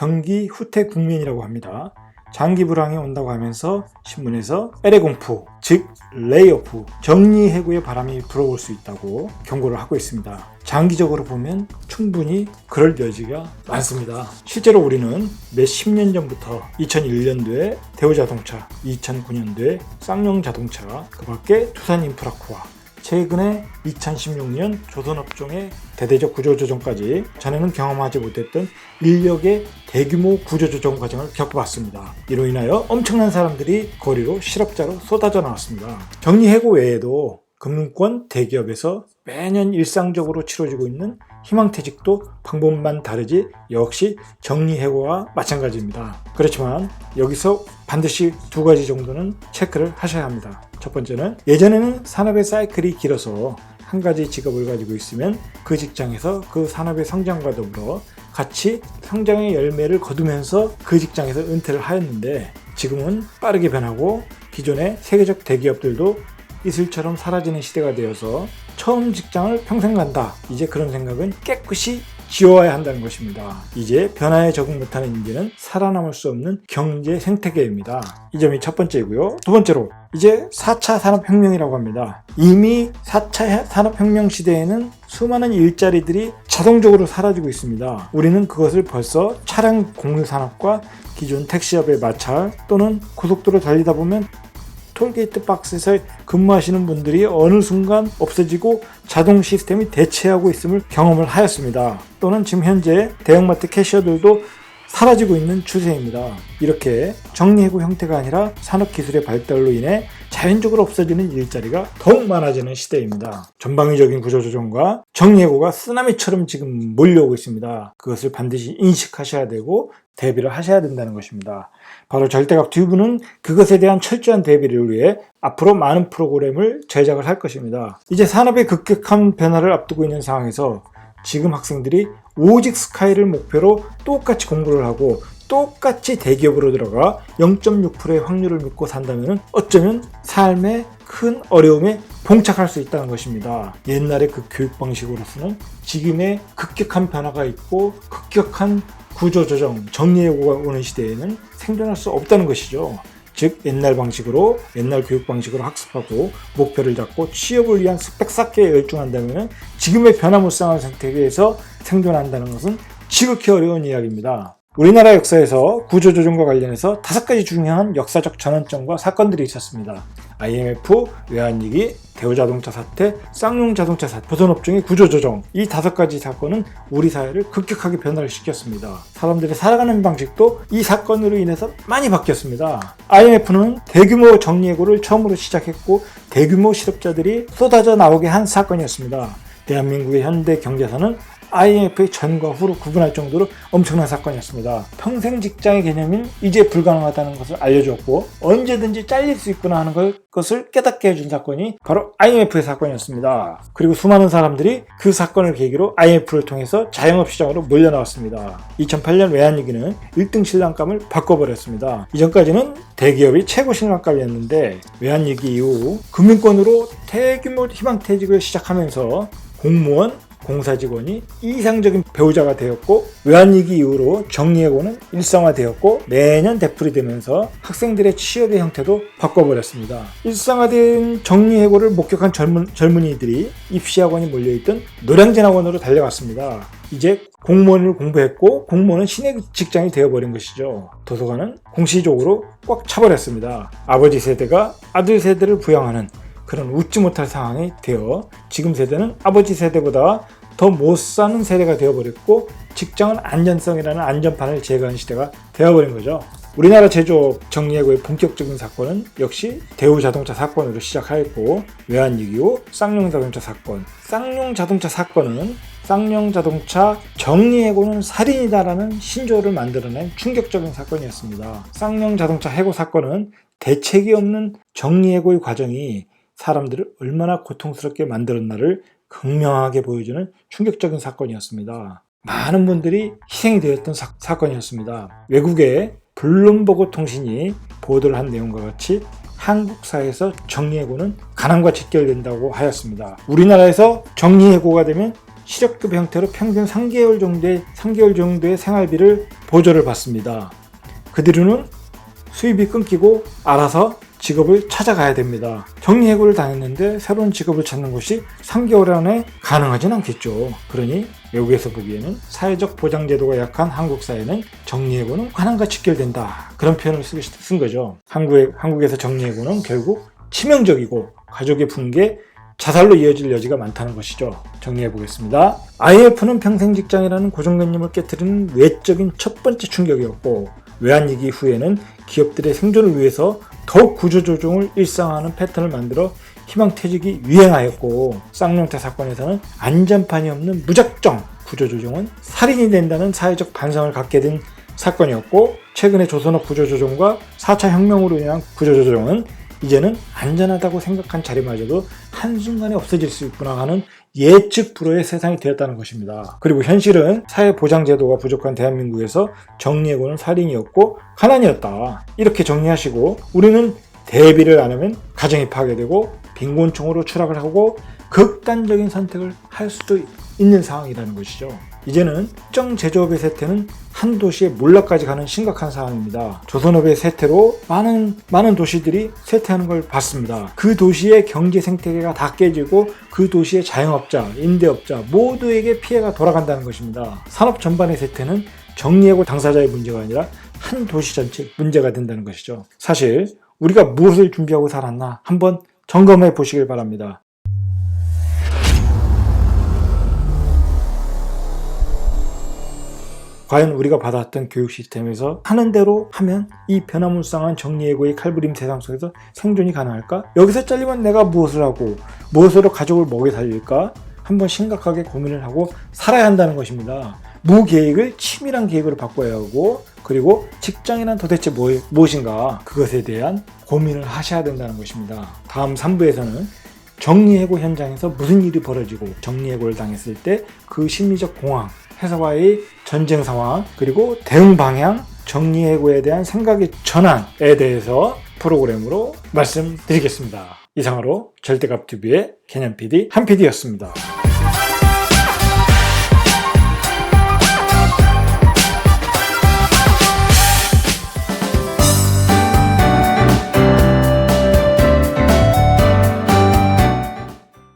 경기 후퇴 국면이라고 합니다. 장기 불황이 온다고 하면서 신문에서 엘레공프, 즉 레이오프, 정리해고의 바람이 불어올 수 있다고 경고를 하고 있습니다. 장기적으로 보면 충분히 그럴 여지가 많습니다. 실제로 우리는 몇십 년 전부터 2001년도에 대우자동차, 2009년도에 쌍용자동차, 그 밖에 두산인프라코아, 최근에 2016년 조선업종의 대대적 구조조정까지 전에는 경험하지 못했던 인력의 대규모 구조조정 과정을 겪어봤습니다. 이로 인하여 엄청난 사람들이 거리로 실업자로 쏟아져 나왔습니다. 정리해고 외에도 금융권 대기업에서 매년 일상적으로 치러지고 있는 희망퇴직도 방법만 다르지 역시 정리해고와 마찬가지입니다. 그렇지만 여기서 반드시 두 가지 정도는 체크를 하셔야 합니다. 첫 번째는 예전에는 산업의 사이클이 길어서 한 가지 직업을 가지고 있으면 그 직장에서 그 산업의 성장과 더불어 같이 성장의 열매를 거두면서 그 직장에서 은퇴를 하였는데 지금은 빠르게 변하고 기존의 세계적 대기업들도 이슬처럼 사라지는 시대가 되어서 처음 직장을 평생 간다. 이제 그런 생각은 깨끗이 지워야 한다는 것입니다. 이제 변화에 적응 못하는 인재는 살아남을 수 없는 경제 생태계입니다. 이 점이 첫 번째이고요. 두 번째로 이제 4차 산업혁명이라고 합니다. 이미 4차 산업혁명 시대에는 수많은 일자리들이 자동적으로 사라지고 있습니다. 우리는 그것을 벌써 차량 공유산업과 기존 택시업의 마찰 또는 고속도로 달리다 보면 톨게이트 박스에서 근무하시는 분들이 어느 순간 없어지고 자동 시스템이 대체하고 있음을 경험을 하였습니다. 또는 지금 현재 대형마트 캐셔들도 사라지고 있는 추세입니다. 이렇게 정리해고 형태가 아니라 산업기술의 발달로 인해 자연적으로 없어지는 일자리가 더욱 많아지는 시대입니다. 전방위적인 구조조정과 정리해고가 쓰나미처럼 지금 몰려오고 있습니다. 그것을 반드시 인식하셔야 되고 대비를 하셔야 된다는 것입니다. 바로 절대값 튜브는 그것에 대한 철저한 대비를 위해 앞으로 많은 프로그램을 제작을 할 것입니다. 이제 산업의 급격한 변화를 앞두고 있는 상황에서 지금 학생들이 오직 스카이를 목표로 똑같이 공부를 하고 똑같이 대기업으로 들어가 0.6%의 확률을 믿고 산다면 어쩌면 삶의 큰 어려움에 봉착할 수 있다는 것입니다. 옛날의 그 교육 방식으로서는 지금의 급격한 변화가 있고 급격한 구조조정, 정리해고가 오는 시대에는 생존할 수 없다는 것이죠. 즉 옛날 방식으로, 옛날 교육 방식으로 학습하고 목표를 잡고 취업을 위한 스펙 쌓기에 열중한다면 지금의 변화무쌍한 생태계에서 생존한다는 것은 지극히 어려운 이야기입니다. 우리나라 역사에서 구조조정과 관련해서 5가지 중요한 역사적 전환점과 사건들이 있었습니다. IMF, 외환위기, 대우자동차 사태, 쌍용자동차 사태, 조선업종의 구조조정, 이 5가지 사건은 우리 사회를 급격하게 변화를 시켰습니다. 사람들이 살아가는 방식도 이 사건으로 인해서 많이 바뀌었습니다. IMF는 대규모 정리해고를 처음으로 시작했고 대규모 실업자들이 쏟아져 나오게 한 사건이었습니다. 대한민국의 현대 경제사는 IMF의 전과 후로 구분할 정도로 엄청난 사건이었습니다. 평생 직장의 개념은 이제 불가능하다는 것을 알려주었고 언제든지 잘릴 수 있구나 하는 것을 깨닫게 해준 사건이 바로 IMF의 사건이었습니다. 그리고 수많은 사람들이 그 사건을 계기로 IMF를 통해서 자영업시장으로 몰려나왔습니다. 2008년 외환위기는 1등 신랑감을 바꿔버렸습니다. 이전까지는 대기업이 최고 신랑감이었는데 외환위기 이후 금융권으로 대규모 희망퇴직을 시작하면서 공무원, 공사 직원이 이상적인 배우자가 되었고 외환위기 이후로 정리해고는 일상화되었고 매년 되풀이되면서 학생들의 취업의 형태도 바꿔버렸습니다. 일상화된 정리해고를 목격한 젊은이들이 입시학원이 몰려있던 노량진학원으로 달려갔습니다. 이제 공무원을 공부했고 공무원은 신의 직장이 되어버린 것이죠. 도서관은 공시적으로 꽉 차버렸습니다. 아버지 세대가 아들 세대를 부양하는 그런 웃지 못할 상황이 되어 지금 세대는 아버지 세대보다 더 못 사는 세대가 되어버렸고 직장은 안전성이라는 안전판을 제거하는 시대가 되어버린 거죠. 우리나라 제조업 정리해고의 본격적인 사건은 역시 대우자동차 사건으로 시작하였고 외환위기 후 쌍용자동차 사건. 쌍용자동차 사건은 쌍용자동차 정리해고는 살인이다라는 신조어를 만들어낸 충격적인 사건이었습니다. 쌍용자동차 해고 사건은 대책이 없는 정리해고의 과정이 사람들을 얼마나 고통스럽게 만들었나를 극명하게 보여주는 충격적인 사건이었습니다. 많은 분들이 희생이 되었던 사건이었습니다. 외국의 블룸버그 통신이 보도를 한 내용과 같이 한국 사회에서 정리해고는 가난과 직결된다고 하였습니다. 우리나라에서 정리해고가 되면 실업급 형태로 평균 3개월 정도의 생활비를 보조를 받습니다. 그 뒤로는 수입이 끊기고 알아서 직업을 찾아가야 됩니다. 정리해고를 당했는데 새로운 직업을 찾는 것이 3개월 안에 가능하진 않겠죠. 그러니 외국에서 보기에는 사회적 보장제도가 약한 한국 사회는 정리해고는 관한과 직결된다. 그런 표현을 쓴 거죠. 한국에서 정리해고는 결국 치명적이고 가족의 붕괴, 자살로 이어질 여지가 많다는 것이죠. 정리해 보겠습니다. IMF는 평생 직장이라는 고정관념을 깨트리는 외적인 첫 번째 충격이었고, 외환위기 후에는 기업들의 생존을 위해서 더욱 구조조정을 일상화하는 패턴을 만들어 희망퇴직이 유행하였고, 쌍용태 사건에서는 안전판이 없는 무작정 구조조정은 살인이 된다는 사회적 반성을 갖게 된 사건이었고, 최근의 조선업 구조조정과 4차 혁명으로 인한 구조조정은 이제는 안전하다고 생각한 자리마저도 한순간에 없어질 수 있구나 하는 예측 불허의 세상이 되었다는 것입니다. 그리고 현실은 사회보장제도가 부족한 대한민국에서 정리해고는 살인이었고 가난이었다. 이렇게 정리하시고, 우리는 대비를 안 하면 가정이 파괴되고 빈곤층으로 추락을 하고 극단적인 선택을 할 수도 있는 상황이라는 것이죠. 이제는 특정 제조업의 쇠퇴는 한 도시의 몰락까지 가는 심각한 상황입니다. 조선업의 쇠퇴로 많은 도시들이 쇠퇴하는 걸 봤습니다. 그 도시의 경제 생태계가 다 깨지고 그 도시의 자영업자, 임대업자 모두에게 피해가 돌아간다는 것입니다. 산업 전반의 쇠퇴는 정리해고 당사자의 문제가 아니라 한 도시 전체 문제가 된다는 것이죠. 사실 우리가 무엇을 준비하고 살았나 한번 점검해 보시길 바랍니다. 과연 우리가 받았던 교육 시스템에서 하는 대로 하면 이 변화무쌍한 정리해고의 칼부림 세상 속에서 생존이 가능할까? 여기서 잘리면 내가 무엇을 하고 무엇으로 가족을 먹여 살릴까? 한번 심각하게 고민을 하고 살아야 한다는 것입니다. 무계획을 치밀한 계획으로 바꿔야 하고, 그리고 직장이란 도대체 무엇인가, 그것에 대한 고민을 하셔야 된다는 것입니다. 다음 3부에서는 정리해고 현장에서 무슨 일이 벌어지고 정리해고를 당했을 때 그 심리적 공황, 회사와의 전쟁 상황, 그리고 대응 방향, 정리해고에 대한 생각의 전환에 대해서 프로그램으로 말씀드리겠습니다. 이상으로 절대값TV의 개념PD 한PD였습니다.